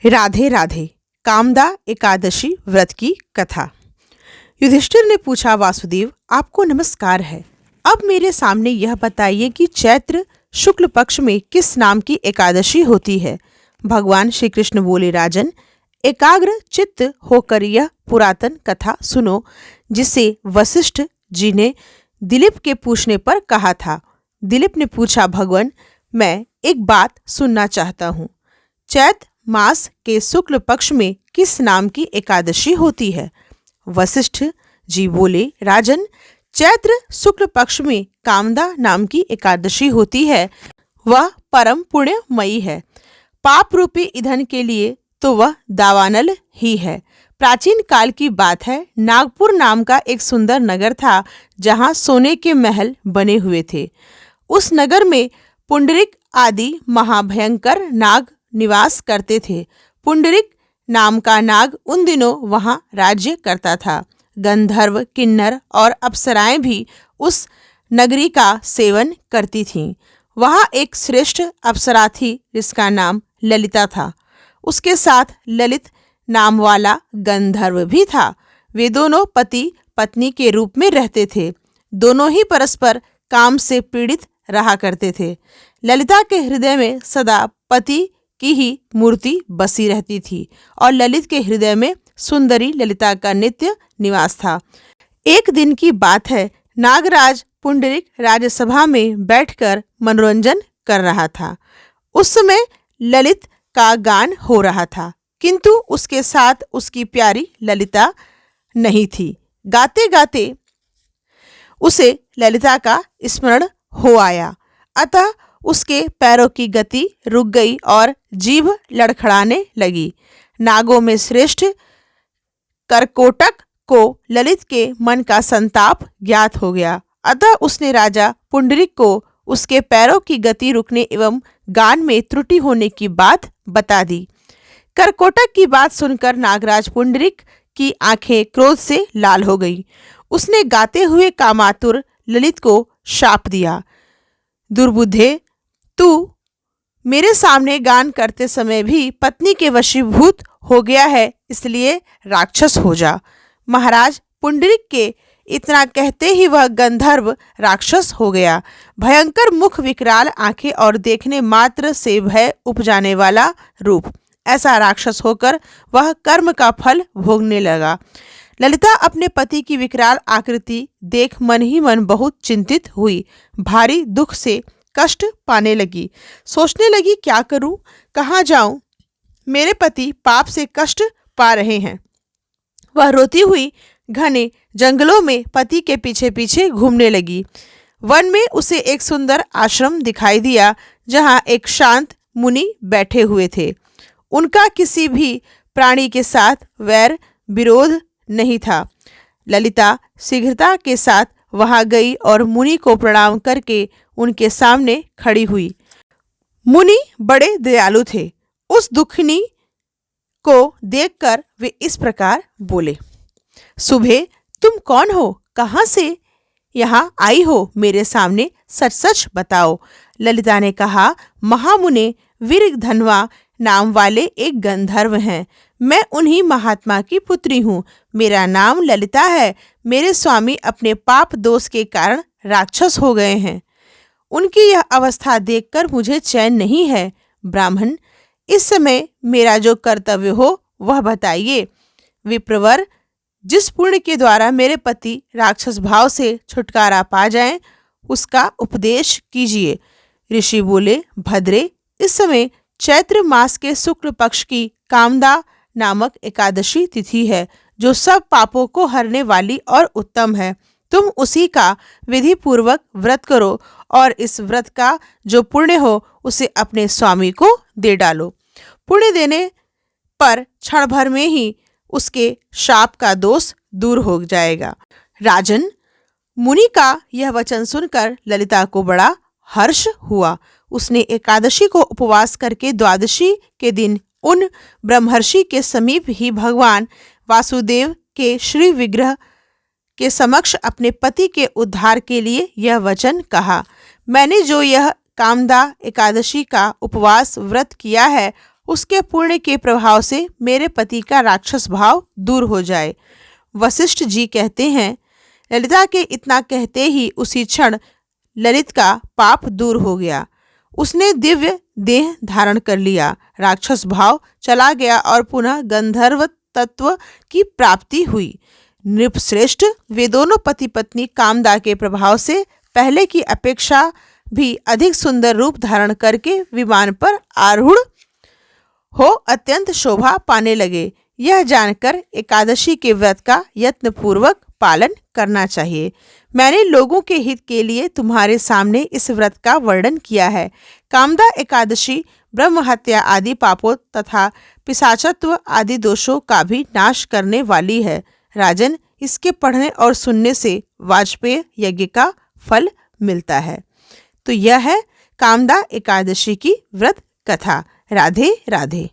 राधे राधे। कामदा एकादशी व्रत की कथा। युधिष्ठिर ने पूछा, वासुदेव आपको नमस्कार है। अब मेरे सामने यह बताइए कि चैत्र शुक्ल पक्ष में किस नाम की एकादशी होती है। भगवान श्री कृष्ण बोले, राजन, एकाग्र चित्त होकर यह पुरातन कथा सुनो, जिसे वशिष्ठ जी ने दिलीप के पूछने पर कहा था। दिलीप ने पूछा, भगवान, मैं एक बात सुनना चाहता हूँ। चैत्र मास के शुक्ल पक्ष में किस नाम की एकादशी होती है। वशिष्ठ जी बोले, राजन, चैत्र शुक्ल पक्ष में कामदा नाम की एकादशी होती है। वह परम पुण्यमयी है। पाप रूपी ईंधन के लिए तो वह दावानल ही है। प्राचीन काल की बात है, नागपुर नाम का एक सुंदर नगर था जहाँ सोने के महल बने हुए थे। उस नगर में पुंडरिक आदि महाभयंकर नाग निवास करते थे। पुंडरिक नाम का नाग उन दिनों वहां राज्य करता था। गंधर्व, किन्नर और अप्सराएं भी उस नगरी का सेवन करती थीं। वहां एक श्रेष्ठ अप्सरा थी जिसका नाम ललिता था। उसके साथ ललित नाम वाला गंधर्व भी था। वे दोनों पति पत्नी के रूप में रहते थे। दोनों ही परस्पर काम से पीड़ित रहा करते थे। ललिता के हृदय में सदा पति की ही मूर्ति बसी रहती थी और ललित के हृदय में सुंदरी ललिता का नित्य निवास था। एक दिन की बात है, नागराज पुंडरिक राज्यसभा में बैठकर मनोरंजन कर रहा था। उस समय ललित का गान हो रहा था, किंतु उसके साथ उसकी प्यारी ललिता नहीं थी। गाते गाते उसे ललिता का स्मरण हो आया, अतः उसके पैरों की गति रुक गई और जीभ लड़खड़ाने लगी। नागों में श्रेष्ठ करकोटक को ललित के मन का संताप ज्ञात हो गया, अतः उसने राजा पुंडरिक को उसके पैरों की गति रुकने एवं गान में त्रुटि होने की बात बता दी। करकोटक की बात सुनकर नागराज पुंडरिक की आंखें क्रोध से लाल हो गई। उसने गाते हुए कामातुर ललित को शाप दिया, दुर्बुद्धे, तू मेरे सामने गान करते समय भी पत्नी के वशीभूत हो गया है, इसलिए राक्षस हो जा। महाराज पुंडरिक के इतना कहते ही वह गंधर्व राक्षस हो गया। भयंकर मुख, विकराल आंखें और देखने मात्र से भय उपजाने वाला रूप, ऐसा राक्षस होकर वह कर्म का फल भोगने लगा। ललिता अपने पति की विकराल आकृति देख मन ही मन बहुत चिंतित हुई। भारी दुख से कष्ट पाने लगी। सोचने लगी, क्या करूं, कहाँ जाऊं, मेरे पति पाप से कष्ट पा रहे हैं। वह रोती हुई घने जंगलों में पति के पीछे पीछे घूमने लगी। वन में उसे एक सुंदर आश्रम दिखाई दिया जहां एक शांत मुनि बैठे हुए थे। उनका किसी भी प्राणी के साथ वैर विरोध नहीं था। ललिता शीघ्रता के साथ वहां गई और मुनि को प्रणाम करके उनके सामने खड़ी हुई। मुनि बड़े दयालु थे। उस दुखनी को देखकर वे इस प्रकार बोले, सुबह, तुम कौन हो, कहाँ से यहाँ आई हो, मेरे सामने सच सच बताओ। ललिता ने कहा, महामुने वीरधन्वा नाम वाले एक गंधर्व हैं। मैं उन्हीं महात्मा की पुत्री हूँ। मेरा नाम ललिता है। मेरे स्वामी अपने पाप दोष के कारण राक्षस हो गए हैं। उनकी यह अवस्था देखकर मुझे चैन नहीं है। ब्राह्मण, इस समय मेरा जो कर्तव्य हो वह बताइए। विप्रवर, जिस पुण्य के द्वारा मेरे पति राक्षस भाव से छुटकारा पा जाएं, उसका उपदेश कीजिए। ऋषि बोले, भद्रे, इस समय चैत्र मास के शुक्ल पक्ष की कामदा नामक एकादशी तिथि है, जो सब पापों को हरने वाली और उत्तम है। तुम उसी का विधि पूर्वक व्रत करो और इस व्रत का जो पुण्य हो उसे अपने स्वामी को दे डालो। पुण्य देने पर क्षण भर में ही उसके शाप का दोष दूर हो जाएगा। राजन, मुनि का यह वचन सुनकर ललिता को बड़ा हर्ष हुआ। उसने एकादशी को उपवास करके द्वादशी के दिन उन ब्रह्मर्षि के समीप ही भगवान वासुदेव के श्री विग्रह के समक्ष अपने पति के उद्धार के लिए यह वचन कहा, मैंने जो यह कामदा एकादशी का उपवास व्रत किया है उसके पुण्य के प्रभाव से मेरे पति का राक्षस भाव दूर हो जाए। वशिष्ठ जी कहते हैं, ललिता के इतना कहते ही उसी क्षण ललित का पाप दूर हो गया। उसने दिव्य देह धारण कर लिया, राक्षस भाव चला गया और पुनः गंधर्व तत्व की प्राप्ति हुई। नृपश्रेष्ठ, वे दोनों पति पत्नी कामदा के प्रभाव से पहले की अपेक्षा भी अधिक सुंदर रूप धारण करके विमान पर आरूढ़ हो अत्यंत शोभा पाने लगे। यह जानकर एकादशी के व्रत का यत्नपूर्वक पालन करना चाहिए। मैंने लोगों के हित के लिए तुम्हारे सामने इस व्रत का वर्णन किया है। कामदा एकादशी ब्रह्म हत्या आदि पापों तथा पिशाचत्व आदि दोषों का भी नाश करने वाली है। राजन, इसके पढ़ने और सुनने से वाजपेय यज्ञ का फल मिलता है। तो यह है कामदा एकादशी की व्रत कथा। राधे राधे।